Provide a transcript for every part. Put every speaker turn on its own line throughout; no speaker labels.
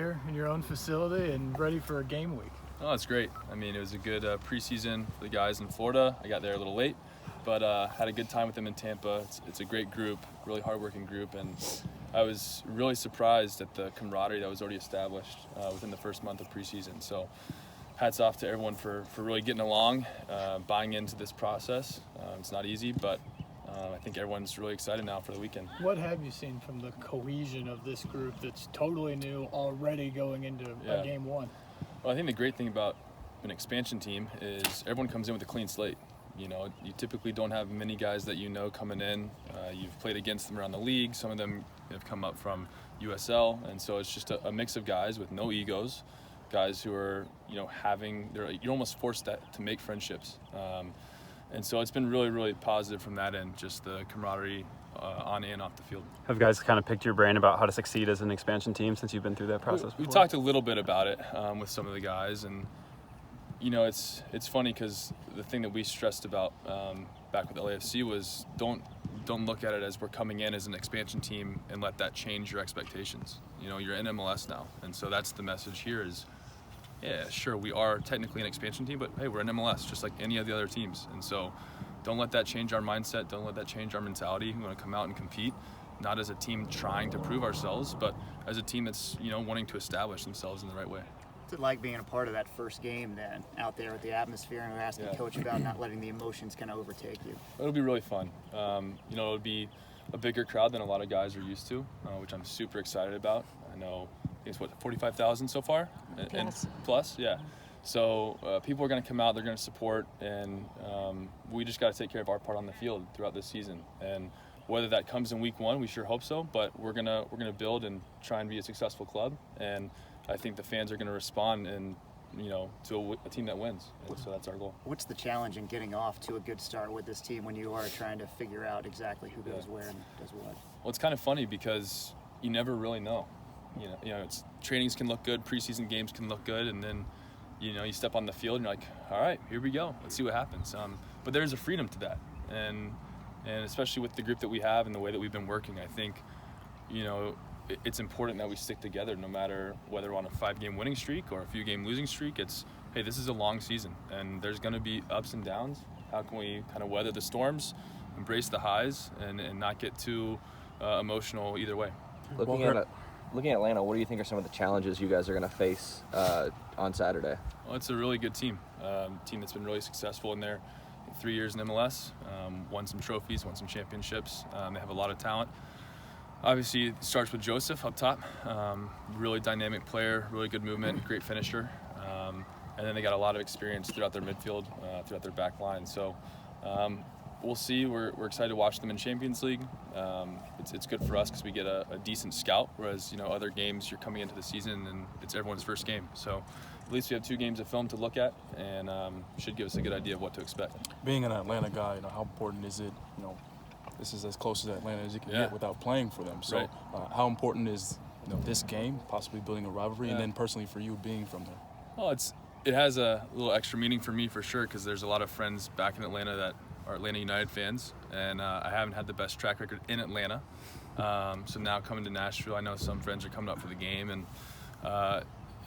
here in your own facility and ready for a game week?
Oh, it's great. I mean, it was a good preseason for the guys in Florida. I got there a little late, but had a good time with them in Tampa. It's a great group, really hardworking group, and I was really surprised at the camaraderie that was already established within the first month of preseason. So hats off to everyone for really getting along, buying into this process. It's not easy, but I think everyone's really excited now for the weekend.
What have you seen from the cohesion of this group that's totally new already going into a game one?
Well, I think the great thing about an expansion team is everyone comes in with a clean slate. You know, you typically don't have many guys that you know coming in. You've played against them around the league. Some of them have come up from USL, and so it's just a mix of guys with no egos, guys who are, you're almost forced to make friendships. And so it's been really, really positive from that end, just the camaraderie on and off the field.
Have guys kind of picked your brain about how to succeed as an expansion team since you've been through that process?
We talked a little bit about it with some of the guys, and it's funny because the thing that we stressed about back with LAFC was don't look at it as we're coming in as an expansion team and let that change your expectations. You know, you're in MLS now, and so that's the message here is, yeah, sure, we are technically an expansion team, but hey, we're in MLS just like any of the other teams. And so don't let that change our mindset. Don't let that change our mentality. We want to come out and compete, not as a team trying to prove ourselves, but as a team that's, wanting to establish themselves in the right way.
What's it like being a part of that first game then, out there with the atmosphere, and asking Coach about not letting the emotions kind of overtake you?
It'll be really fun. It'll be a bigger crowd than a lot of guys are used to, which I'm super excited about. I know it's 45,000 so far? Plus, yeah. So people are going to come out, they're going to support, and we just got to take care of our part on the field throughout this season. And whether that comes in week one, we sure hope so, but we're gonna build and try and be a successful club. And I think the fans are going to respond and to a team that wins, and so that's our goal.
What's the challenge in getting off to a good start with this team when you are trying to figure out exactly who goes where and does what?
Well, it's kind of funny because you never really know. Trainings can look good, preseason games can look good, and then you step on the field and you're like, all right, here we go, let's see what happens. But there's a freedom to that, and especially with the group that we have and the way that we've been working, I think it's important that we stick together no matter whether we're on a 5-game winning streak or a few game losing streak. It's, hey, this is a long season and there's going to be ups and downs. How can we kind of weather the storms, embrace the highs, and not get too emotional either way?
Looking at Atlanta, what do you think are some of the challenges you guys are going to face on Saturday?
Well, it's a really good team. Team that's been really successful in their 3 years in MLS, won some trophies, won some championships. They have a lot of talent. Obviously, it starts with Joseph up top. Really dynamic player, really good movement, great finisher. And then they got a lot of experience throughout their midfield, throughout their back line. So we'll see. We're excited to watch them in Champions League. It's good for us because we get a decent scout, whereas other games you're coming into the season and it's everyone's first game. So at least we have 2 games of film to look at, and should give us a good idea of what to expect.
Being an Atlanta guy, how important is it? This is as close to Atlanta as you can get without playing for them. So how important is this game, possibly building a rivalry, and then personally for you being from there?
Well, it has a little extra meaning for me for sure, because there's a lot of friends back in Atlanta that are Atlanta United fans, and I haven't had the best track record in Atlanta. So now coming to Nashville, I know some friends are coming up for the game, and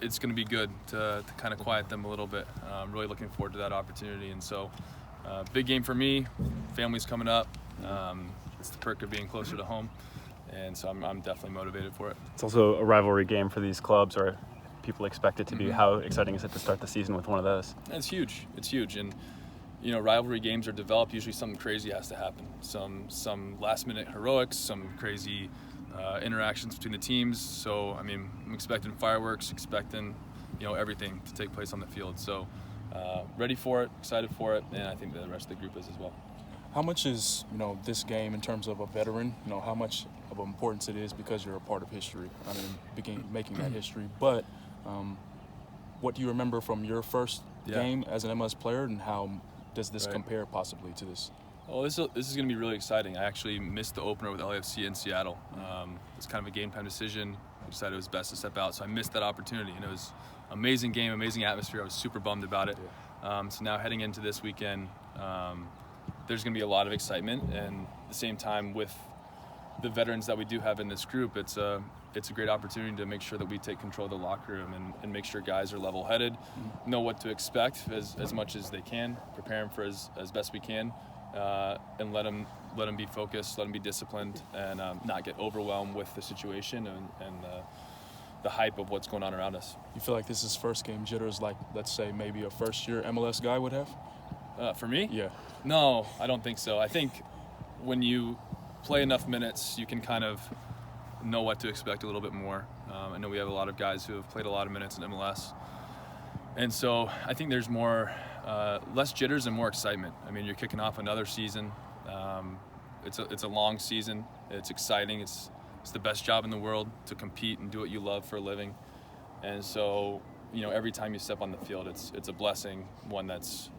it's going to be good to kind of quiet them a little bit. I'm really looking forward to that opportunity, and so big game for me. Family's coming up. It's the perk of being closer to home, and so I'm definitely motivated for it.
It's also a rivalry game for these clubs, or people expect it to be. How exciting is it to start the season with one of those?
It's huge. It's huge, and rivalry games are developed. Usually something crazy has to happen. Some last-minute heroics, some crazy interactions between the teams. So I'm expecting fireworks, expecting everything to take place on the field. So ready for it, excited for it, and I think the rest of the group is as well.
How much is this game in terms of a veteran? How much of importance it is because you're a part of history. Making that history. But what do you remember from your first game as an MLS player, and how does this compare possibly to this?
Well, this is going to be really exciting. I actually missed the opener with LAFC in Seattle. It's kind of a game time decision. I decided it was best to step out, so I missed that opportunity, and it was an amazing game, amazing atmosphere. I was super bummed about it. So now heading into this weekend, there's going to be a lot of excitement, and at the same time with the veterans that we do have in this group, it's a great opportunity to make sure that we take control of the locker room and make sure guys are level-headed, know what to expect as much as they can, prepare them for as best we can, and let them be focused, let them be disciplined, and not get overwhelmed with the situation and the hype of what's going on around us.
You feel like this is first game jitters, like let's say maybe a first-year MLS guy would have?
For me?
Yeah.
No, I don't think so. I think when you play enough minutes, you can kind of know what to expect a little bit more. I know we have a lot of guys who have played a lot of minutes in MLS. And so I think there's less jitters and more excitement. I mean, you're kicking off another season. It's a long season. It's exciting. It's the best job in the world to compete and do what you love for a living. And so, every time you step on the field, it's a blessing, one that's,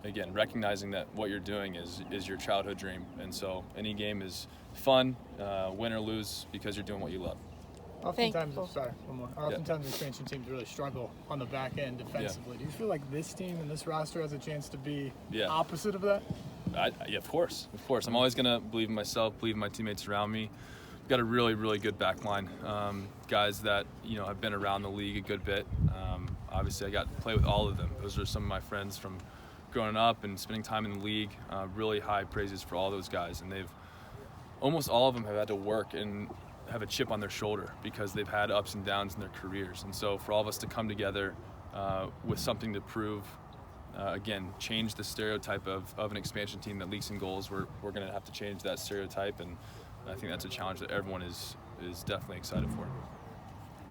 again, recognizing that what you're doing is your childhood dream. And so any game is fun, win or lose, because you're doing what you love.
Oftentimes, oftentimes expansion teams really struggle on the back end defensively. Do you feel like this team and this roster has a chance to be opposite of that?
Yeah, of course. I'm always going to believe in myself, believe in my teammates around me. We've got a really, really good back line. Guys that, have been around the league a good bit. Obviously, I got to play with all of them. Those are some of my friends from growing up and spending time in the league. Really high praises for all those guys. And almost all of them have had to work and have a chip on their shoulder because they've had ups and downs in their careers. And so for all of us to come together with something to prove, again, change the stereotype of an expansion team that leaks in goals, we're going to have to change that stereotype. And I think that's a challenge that everyone is definitely excited for.